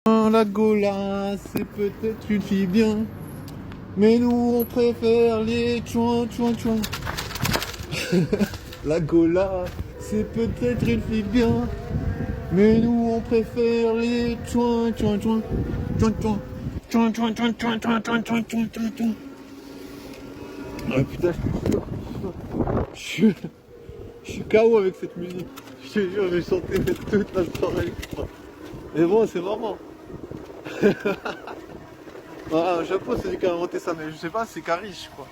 La Gola, c'est peut-être une fille bien, mais nous on préfère les chouins, chouins, chouins. La Gola, c'est peut-être une fille bien, mais nous on préfère les chouins, chouins, chouins, chouins, chouins. Chouin, chouin, chouin, chouin, chouin, chouin, chouin, chouin, chouin, chouin. Ah putain, je suis KO avec cette musique. Je te jure, je vais chanter toute la soirée. Mais bon, c'est marrant. Ah, chapeau, c'est lui qui a inventé ça, mais je sais pas, c'est Caris, je crois.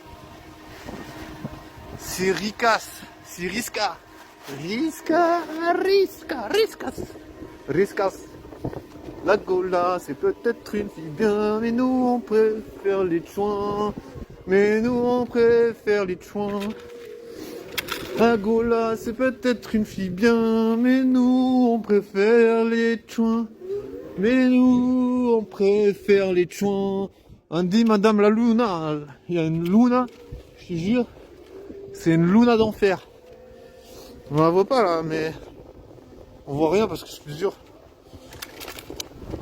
C'est Ricas, c'est Risca. Risca, Risca, Riscas. Riscas. La Gola, c'est peut-être une fille bien, mais nous on préfère les chouins. Mais nous on préfère les chouins. La Gola, c'est peut-être une fille bien, mais nous on préfère les chouins. Mais nous on préfère les chouins. On dit Madame la Luna, il y a une Luna, je te jure, c'est une Luna d'enfer. On la voit pas là, mais on voit rien parce que je te jure.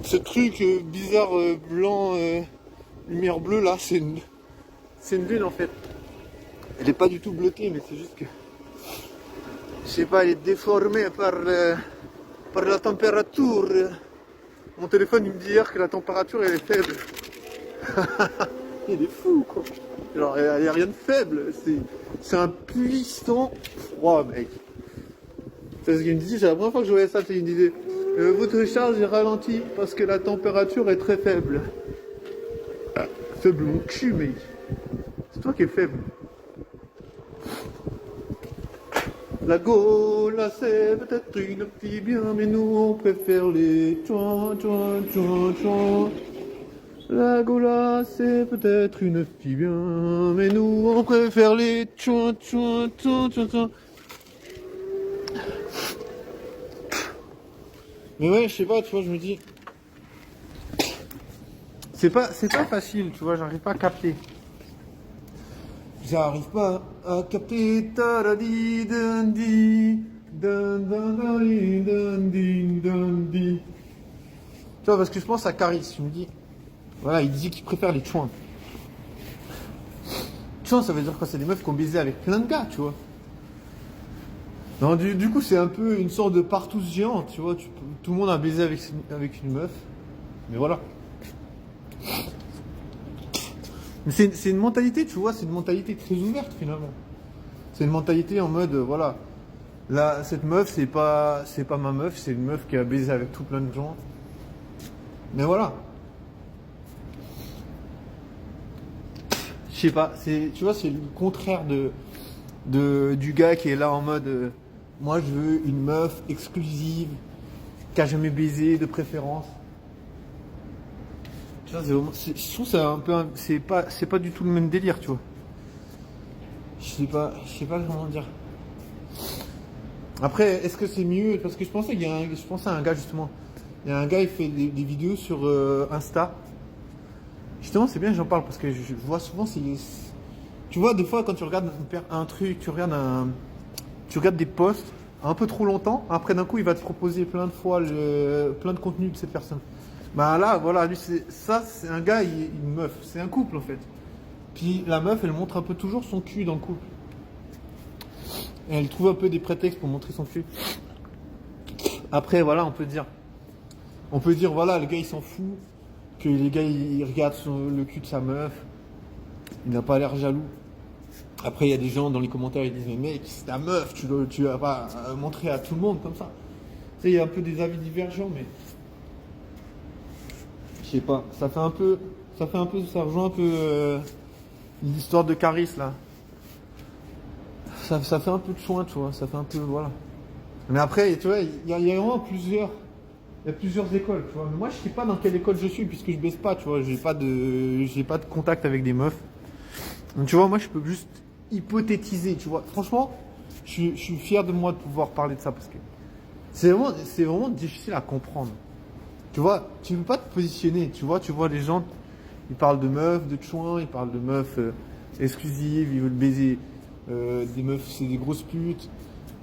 Ce truc bizarre blanc, lumière bleue là, c'est une lune en fait. Elle est pas du tout bloquée, mais c'est juste que, je sais pas, elle est déformée par la température. Mon téléphone il me dit hier que la température elle est faible. Il est fou quoi. Genre il n'y a rien de faible, c'est un puissant froid mec. C'est ce qu'il me dit, c'est la première fois que je voyais ça, il me disait votre charge est ralentie parce que la température est très faible. Ah, faible mon cul mec. C'est toi qui es faible. La Gola c'est peut-être une fille bien, mais nous on préfère les chouin chouin chouin chouin. La Gola c'est peut-être une fille bien, mais nous on préfère les chouin chouin chouin chouin chouin. Mais ouais, je sais pas, tu vois, je me dis, c'est pas facile, tu vois, j'arrive pas à capter. J'arrive pas à capter taradi dandi dandi dandi dandi. Tu vois, parce que je pense à Caris, je me dis, voilà, il dit qu'il préfère les chouins. Chouins, ça veut dire quoi? C'est des meufs qui ont baisé avec plein de gars, tu vois. Non, du coup, c'est un peu une sorte de partouze géante, tu vois. Tout le monde a baisé avec une meuf. Mais voilà. Mais c'est une mentalité, tu vois, c'est une mentalité très ouverte finalement. C'est une mentalité en mode, voilà. Là, cette meuf, c'est pas ma meuf, c'est une meuf qui a baisé avec tout plein de gens. Mais voilà. Je sais pas, tu vois, c'est le contraire du gars qui est là en mode moi je veux une meuf exclusive qui a jamais baisé de préférence. Tu vois, je trouve ça un peu c'est pas du tout le même délire, tu vois. Je sais pas comment dire. Après, est-ce que c'est mieux parce que je pensais à un gars justement. Il y a un gars il fait des vidéos sur Insta. Justement, c'est bien que j'en parle parce que je vois souvent tu vois, des fois, quand tu regardes un truc, tu regardes des posts un peu trop longtemps, après d'un coup, il va te proposer plein de fois plein de contenu de cette personne. Bah là, voilà, lui, c'est un gars, une meuf, c'est un couple en fait. Puis la meuf, elle montre un peu toujours son cul dans le couple. Et elle trouve un peu des prétextes pour montrer son cul. Après, voilà, on peut dire, voilà, le gars, il s'en fout, que les gars, ils regardent le cul de sa meuf, il n'a pas l'air jaloux. Après, il y a des gens dans les commentaires qui disent mais mec, c'est ta meuf, tu vas pas montrer à tout le monde comme ça. Tu sais, il y a un peu des avis divergents, mais je sais pas. Ça rejoint un peu l'histoire de Caris là. Ça fait un peu de chouin, tu vois. Ça fait un peu voilà. Mais après, tu vois, il y a vraiment plusieurs écoles, tu vois. Mais moi, je sais pas dans quelle école je suis puisque je baisse pas, tu vois. J'ai pas de contact avec des meufs. Donc, tu vois, moi, je peux juste hypothétiser, tu vois. Franchement, je suis fier de moi de pouvoir parler de ça parce que c'est vraiment difficile à comprendre. Tu vois, tu ne peux pas te positionner, tu vois les gens, ils parlent de meufs, de chouins, ils parlent de meufs exclusives, ils veulent baiser des meufs, c'est des grosses putes.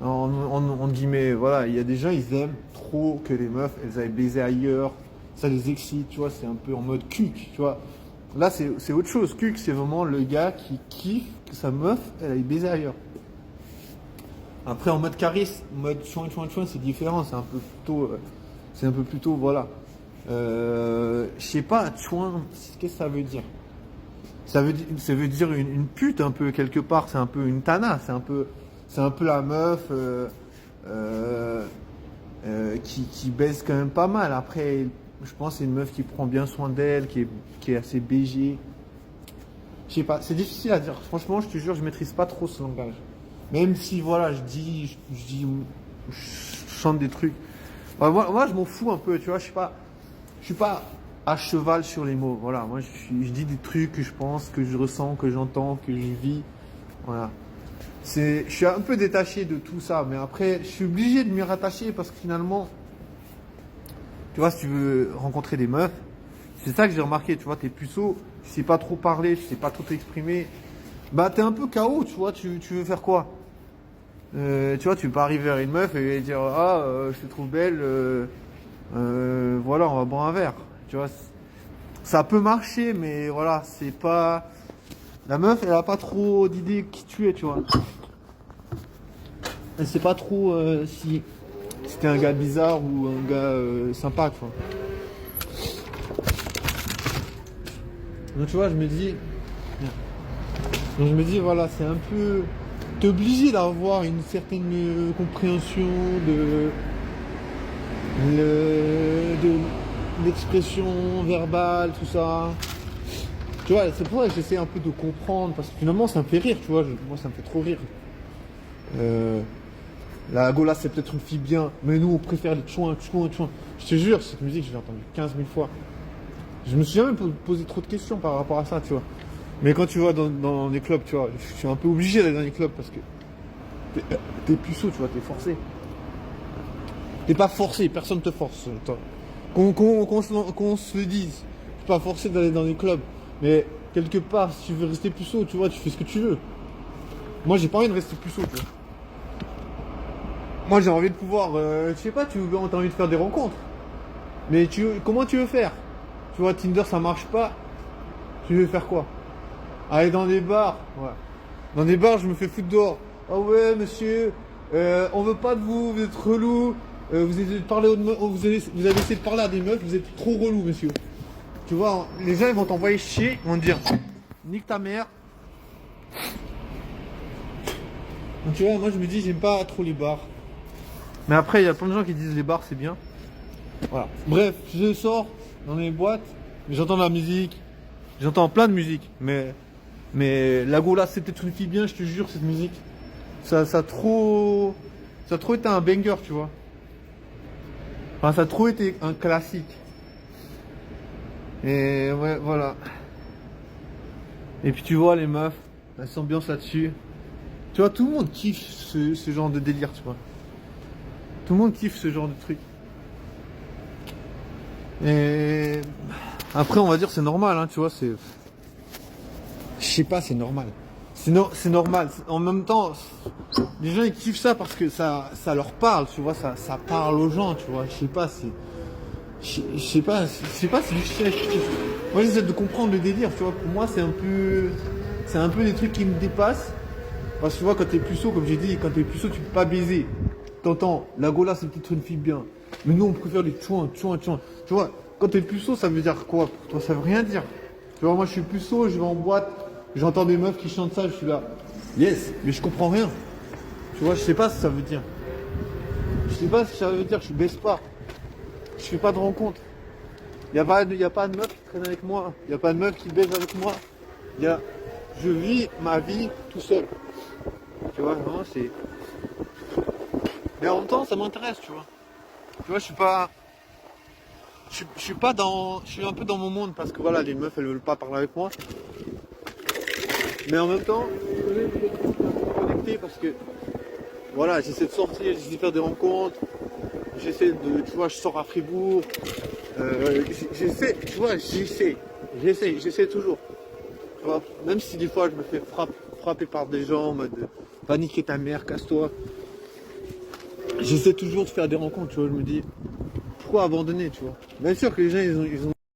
En guillemets, voilà, il y a des gens, ils aiment trop que les meufs, elles aillent baiser ailleurs, ça les excite, tu vois, c'est un peu en mode cuc, tu vois. Là, c'est autre chose. Cuc, c'est vraiment le gars qui kiffe que sa meuf, elle aille baiser ailleurs. Après, en mode caresse, mode chouin, chouin, chouin, c'est différent. C'est un peu plutôt, voilà. Je sais pas, chouin, qu'est-ce que ça veut dire? Ça veut dire une pute un peu quelque part. C'est un peu une tana. C'est un peu la meuf qui baise quand même pas mal. Après, je pense que c'est une meuf qui prend bien soin d'elle, qui est assez BG. Je sais pas, c'est difficile à dire. Franchement, je te jure, je maîtrise pas trop ce langage. Même si, voilà, je chante des trucs. Enfin, moi, je m'en fous un peu, tu vois. Je suis pas à cheval sur les mots. Voilà, moi, je dis des trucs que je pense, que je ressens, que j'entends, que je vis. Voilà. Je suis un peu détaché de tout ça, mais après, je suis obligé de m'y rattacher parce que finalement, tu vois, si tu veux rencontrer des meufs, c'est ça que j'ai remarqué, tu vois, t'es puceau, tu sais pas trop parler, tu sais pas trop t'exprimer, bah t'es un peu KO, tu vois, tu veux faire quoi? Tu vois, tu peux pas arriver vers une meuf et dire, ah, je te trouve belle, voilà, on va boire un verre, tu vois. Ça peut marcher, mais voilà, c'est pas... La meuf, elle a pas trop d'idées qui tu es, tu vois. Elle sait pas trop si t'es un gars bizarre ou un gars sympa, quoi. Donc tu vois, je me dis voilà, c'est un peu... T'es obligé d'avoir une certaine compréhension de l'expression verbale, tout ça. Tu vois, c'est pour ça que j'essaie un peu de comprendre, parce que finalement ça me fait rire, tu vois, moi ça me fait trop rire. La Gola c'est peut-être une fille bien, mais nous on préfère les chouins, chouins, chouins. Je te jure, cette musique je l'ai entendue 15 000 fois. Je me suis jamais posé trop de questions par rapport à ça, tu vois. Mais quand tu vas dans les clubs, tu vois, je suis un peu obligé d'aller dans les clubs parce que t'es puceau, tu vois, t'es forcé. T'es pas forcé, personne te force. Qu'on se le dise. T'es pas forcé d'aller dans les clubs. Mais quelque part, si tu veux rester puceau, tu vois, tu fais ce que tu veux. Moi, j'ai pas envie de rester puceau, tu vois. Moi, j'ai envie de pouvoir, je sais pas, t'as envie de faire des rencontres. Mais comment tu veux faire? Tu vois, Tinder, ça marche pas. Tu veux faire quoi? Aller dans des bars, ouais. Dans des bars, je me fais foutre dehors. Ah ouais, monsieur, on veut pas de vous, vous êtes relou. Vous avez essayé de parler à des meufs, vous êtes trop relou, monsieur. Tu vois, les gens ils vont t'envoyer chier, ils vont te dire nique ta mère. Donc tu vois, moi je me dis j'aime pas trop les bars. Mais après, il y a plein de gens qui disent les bars c'est bien. Voilà. Bref, je sors dans les boîtes, mais j'entends de la musique, j'entends plein de musique, mais la Gola c'est peut-être une fille bien, je te jure, cette musique. Ça a trop été un banger, tu vois. Enfin, ça a trop été un classique. Et ouais, voilà. Et puis tu vois les meufs, elles s'ambiancent là-dessus. Tu vois, tout le monde kiffe ce genre de délire, tu vois. Tout le monde kiffe ce genre de truc. Et après, on va dire c'est normal, hein, tu vois, c'est... Je sais pas, c'est normal. C'est normal. En même temps, les gens ils kiffent ça parce que ça leur parle, tu vois, ça parle aux gens, tu vois. Je sais pas, je sais pas si moi j'essaie de comprendre le délire, tu vois. Pour moi, c'est un peu des trucs qui me dépassent. Parce que tu vois, quand t'es puceau, comme j'ai dit, quand t'es puceau, tu peux pas baiser. T'entends, la Gola c'est peut-être une fille bien. Mais nous on préfère les chouins, chouins, chouins. Tu vois, quand t'es puceau, ça veut dire quoi pour toi? Ça veut rien dire. Tu vois, moi je suis puceau, je vais en boîte, j'entends des meufs qui chantent ça, je suis là. Yes, mais je comprends rien. Tu vois, je sais pas ce que ça veut dire. Je sais pas ce que ça veut dire, je baisse pas. Je fais pas de rencontres. Y a pas de meuf qui traîne avec moi. Y a pas de meuf qui baise avec moi. Je vis ma vie tout seul. Tu vois, non, c'est... Mais en même temps, ça m'intéresse, tu vois. Tu vois, je suis pas... Je suis pas dans... Je suis un peu dans mon monde parce que voilà, les meufs, elles veulent pas parler avec moi. Mais en même temps, je suis connecté parce que... Voilà, j'essaie de sortir, j'essaie de faire des rencontres. J'essaie de... Tu vois, je sors à Fribourg. J'essaie, tu vois, j'essaie toujours. Tu vois, même si des fois, je me fais frapper par des gens en mode... Va niquer ta mère, casse-toi. J'essaie toujours de faire des rencontres, tu vois, je me dis, pourquoi abandonner, tu vois. Bien sûr que les gens, ils ont